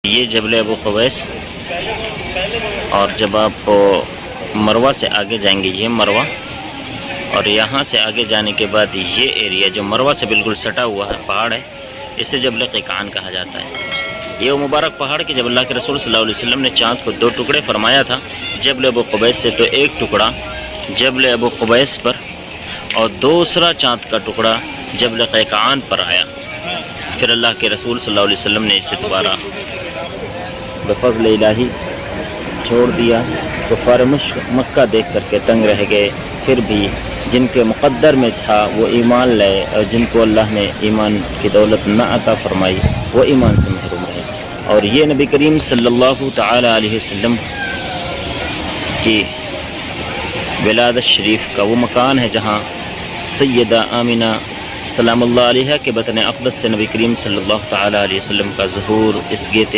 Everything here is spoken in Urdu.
یہ جبل ابو قبیس، اور جب آپ مروہ سے آگے جائیں گے یہ مروہ، اور یہاں سے آگے جانے کے بعد یہ ایریا جو مروہ سے بالکل سٹا ہوا ہے پہاڑ ہے، اسے جبل قیقان کہا جاتا ہے۔ یہ وہ مبارک پہاڑ کہ جب اللہ کے رسول صلی اللہ علیہ وسلم نے چاند کو 2 ٹکڑے فرمایا تھا، جبل ابو قبیس سے تو ایک ٹکڑا جبل ابو قبیس پر اور دوسرا چاند کا ٹکڑا جبل قیقان پر آیا۔ پھر اللہ کے رسول صلی اللہ علیہ وسلم نے اسے دوبارہ بفضل الہی چھوڑ دیا۔ کفار مکہ دیکھ کر کے تنگ رہ گئے، پھر بھی جن کے مقدر میں تھا وہ ایمان لائے، اور جن کو اللہ نے ایمان کی دولت نہ عطا فرمائی وہ ایمان سے محروم رہے۔ اور یہ نبی کریم صلی اللہ تعالی علیہ وسلم کی ولادت شریف کا وہ مکان ہے جہاں سیدہ آمینہ سلام اللہ علیہ کے بطن اقدس سے نبی کریم صلی اللہ تعالی علیہ وسلم کا ظہور اس گیت